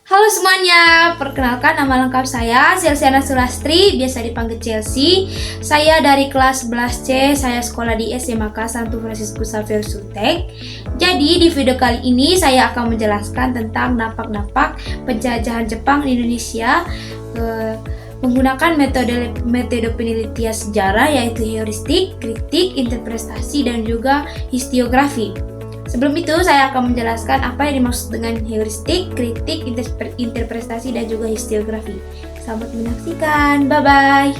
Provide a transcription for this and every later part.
Halo semuanya, perkenalkan nama lengkap saya Celsiana Sulastri, biasa dipanggil Chelsea. Saya dari kelas 11C, saya sekolah di SMK Santo Fransiskus Xavier Sutek. Jadi di video kali ini saya akan menjelaskan tentang dampak-dampak penjajahan Jepang di Indonesia menggunakan metode penelitian sejarah, yaitu heuristik, kritik, interpretasi, dan juga historiografi. Sebelum itu, saya akan menjelaskan apa yang dimaksud dengan heuristik, kritik, interpretasi, dan juga historiografi. Selamat menyaksikan, bye-bye!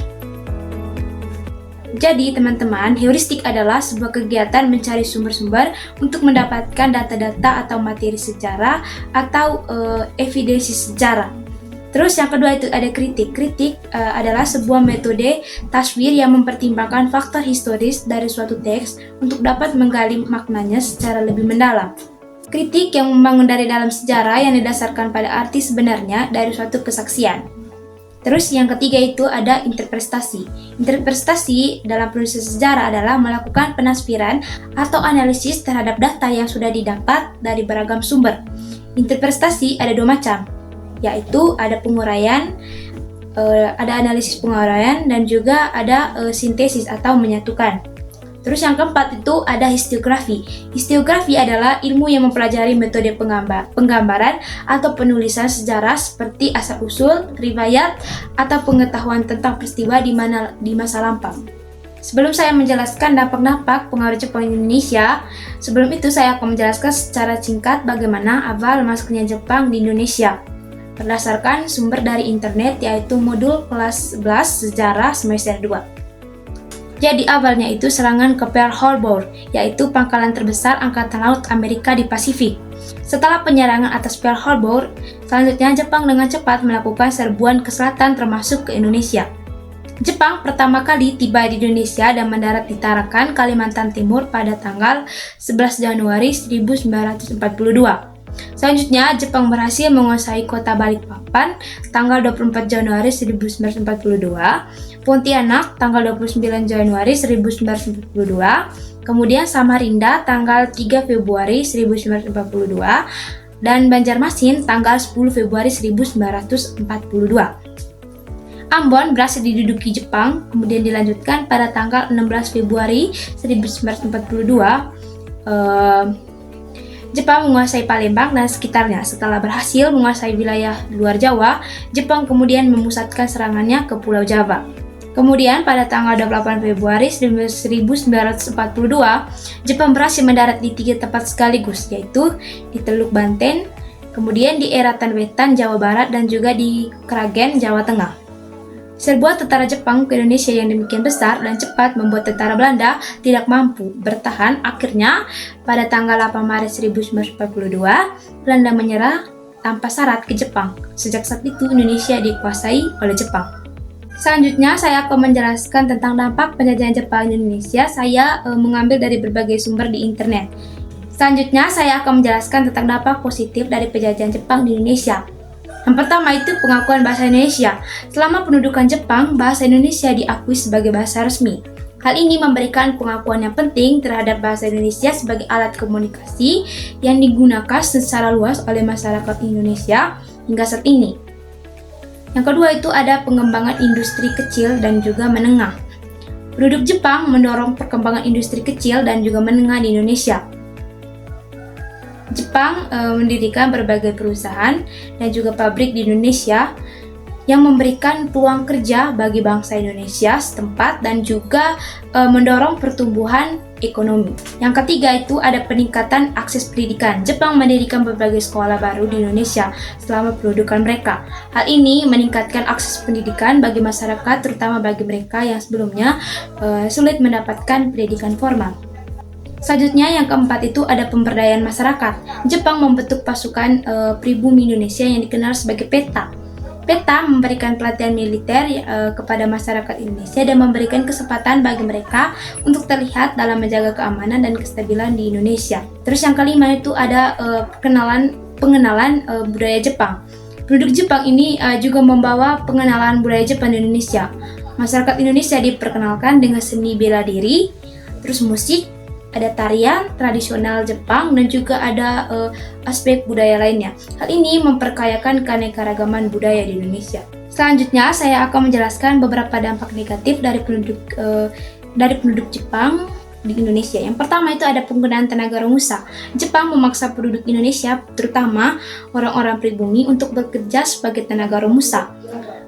Jadi, teman-teman, heuristik adalah sebuah kegiatan mencari sumber-sumber untuk mendapatkan data-data atau materi sejarah atau evidensi sejarah. Terus yang kedua itu ada kritik. Kritik adalah sebuah metode taswir yang mempertimbangkan faktor historis dari suatu teks untuk dapat menggali maknanya secara lebih mendalam. Kritik yang membangun dari dalam sejarah yang didasarkan pada arti sebenarnya dari suatu kesaksian. Terus yang ketiga itu ada interpretasi. Interpretasi dalam penulisan sejarah adalah melakukan penafsiran atau analisis terhadap data yang sudah didapat dari beragam sumber. Interpretasi ada dua macam, yaitu ada penguraian, ada analisis penguraian, dan juga ada sintesis atau menyatukan. Terus yang keempat itu ada historiografi. Historiografi adalah ilmu yang mempelajari metode penggambaran atau penulisan sejarah seperti asal-usul, riwayat, atau pengetahuan tentang peristiwa di masa lampau. Sebelum saya menjelaskan dampak-dampak pengaruh Jepang di Indonesia, sebelum itu saya akan menjelaskan secara singkat bagaimana awal masuknya Jepang di Indonesia. Berdasarkan sumber dari internet, yaitu modul kelas 11 Sejarah semester 2. Jadi awalnya itu serangan ke Pearl Harbor, yaitu pangkalan terbesar Angkatan Laut Amerika di Pasifik. Setelah penyerangan atas Pearl Harbor, selanjutnya Jepang dengan cepat melakukan serbuan ke selatan termasuk ke Indonesia. Jepang pertama kali tiba di Indonesia dan mendarat di Tarakan, Kalimantan Timur pada tanggal 11 Januari 1942. Selanjutnya, Jepang berhasil menguasai kota Balikpapan tanggal 24 Januari 1942, Pontianak tanggal 29 Januari 1942, kemudian Samarinda tanggal 3 Februari 1942, dan Banjarmasin tanggal 10 Februari 1942. Ambon berhasil diduduki Jepang, kemudian dilanjutkan pada tanggal 16 Februari 1942. Jepang menguasai Palembang dan sekitarnya. Setelah berhasil menguasai wilayah luar Jawa, Jepang kemudian memusatkan serangannya ke Pulau Jawa. Kemudian pada tanggal 28 Februari 1942, Jepang berhasil mendarat di 3 tempat sekaligus, yaitu di Teluk Banten, kemudian di Eratan Wetan, Jawa Barat, dan juga di Kragen, Jawa Tengah. Serbuan tentara Jepang ke Indonesia yang demikian besar dan cepat membuat tentara Belanda tidak mampu bertahan. Akhirnya, pada tanggal 8 Maret 1942, Belanda menyerah tanpa syarat ke Jepang. Sejak saat itu, Indonesia dikuasai oleh Jepang. Selanjutnya, saya akan menjelaskan tentang dampak penjajahan Jepang di Indonesia. Saya mengambil dari berbagai sumber di internet. Selanjutnya, saya akan menjelaskan tentang dampak positif dari penjajahan Jepang di Indonesia. Yang pertama itu pengakuan bahasa Indonesia. Selama pendudukan Jepang, bahasa Indonesia diakui sebagai bahasa resmi. Hal ini memberikan pengakuan yang penting terhadap bahasa Indonesia sebagai alat komunikasi yang digunakan secara luas oleh masyarakat Indonesia hingga saat ini. Yang kedua itu ada pengembangan industri kecil dan juga menengah. Penduduk Jepang mendorong perkembangan industri kecil dan juga menengah di Indonesia. Jepang mendirikan berbagai perusahaan dan juga pabrik di Indonesia yang memberikan peluang kerja bagi bangsa Indonesia setempat dan juga mendorong pertumbuhan ekonomi. Yang ketiga itu ada peningkatan akses pendidikan. Jepang mendirikan berbagai sekolah baru di Indonesia selama pendudukan mereka. Hal ini meningkatkan akses pendidikan bagi masyarakat, terutama bagi mereka yang sebelumnya sulit mendapatkan pendidikan formal. Selanjutnya yang keempat itu ada pemberdayaan masyarakat. Jepang membentuk pasukan pribumi Indonesia yang dikenal sebagai PETA. PETA memberikan pelatihan militer kepada masyarakat Indonesia dan memberikan kesempatan bagi mereka untuk terlihat dalam menjaga keamanan dan kestabilan di Indonesia. Terus yang kelima itu ada pengenalan budaya Jepang. Penduduk Jepang ini juga membawa pengenalan budaya Jepang di Indonesia. Masyarakat Indonesia diperkenalkan dengan seni bela diri, terus musik, ada tarian tradisional Jepang, dan juga ada aspek budaya lainnya. Hal ini memperkayakan keanekaragaman budaya di Indonesia. Selanjutnya, saya akan menjelaskan beberapa dampak negatif dari penduduk Jepang di Indonesia. Yang pertama itu ada penggunaan tenaga romusa. Jepang memaksa penduduk Indonesia, terutama orang-orang pribumi, untuk bekerja sebagai tenaga romusa.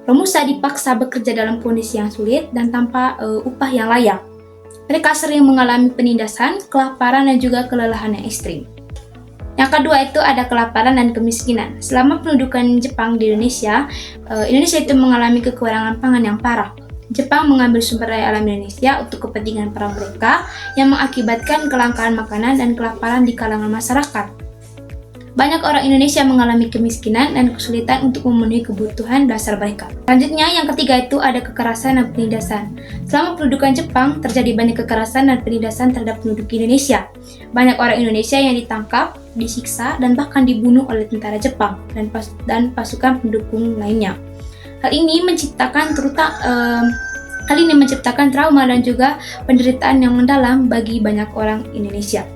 Romusa dipaksa bekerja dalam kondisi yang sulit dan tanpa upah yang layak. Mereka sering mengalami penindasan, kelaparan, dan juga kelelahan yang ekstrim. Yang kedua itu ada kelaparan dan kemiskinan. Selama pendudukan Jepang di Indonesia, Indonesia itu mengalami kekurangan pangan yang parah. Jepang mengambil sumber daya alam Indonesia untuk kepentingan perang mereka yang mengakibatkan kelangkaan makanan dan kelaparan di kalangan masyarakat. Banyak orang Indonesia mengalami kemiskinan dan kesulitan untuk memenuhi kebutuhan dasar mereka. Selanjutnya, yang ketiga itu ada kekerasan dan penindasan. Selama pendudukan Jepang, terjadi banyak kekerasan dan penindasan terhadap penduduk Indonesia. Banyak orang Indonesia yang ditangkap, disiksa, dan bahkan dibunuh oleh tentara Jepang dan pasukan pendukung lainnya. Hal ini menciptakan trauma dan juga penderitaan yang mendalam bagi banyak orang Indonesia.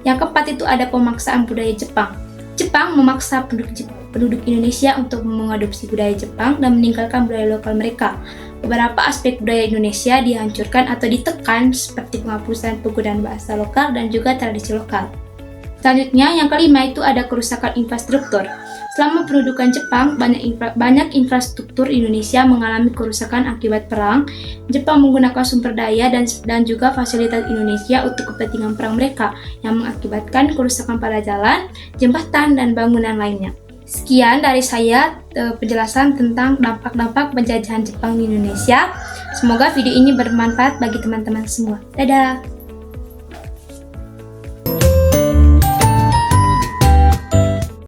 Yang keempat itu ada pemaksaan budaya Jepang. Jepang memaksa penduduk Indonesia untuk mengadopsi budaya Jepang dan meninggalkan budaya lokal mereka. Beberapa aspek budaya Indonesia dihancurkan atau ditekan seperti penghapusan penggunaan bahasa lokal dan juga tradisi lokal. Selanjutnya, yang kelima itu ada kerusakan infrastruktur. Selama pendudukan Jepang, banyak infrastruktur Indonesia mengalami kerusakan akibat perang. Jepang menggunakan sumber daya dan juga fasilitas Indonesia untuk kepentingan perang mereka, yang mengakibatkan kerusakan pada jalan, jembatan, dan bangunan lainnya. Sekian dari saya penjelasan tentang dampak-dampak penjajahan Jepang di Indonesia. Semoga video ini bermanfaat bagi teman-teman semua. Dadah!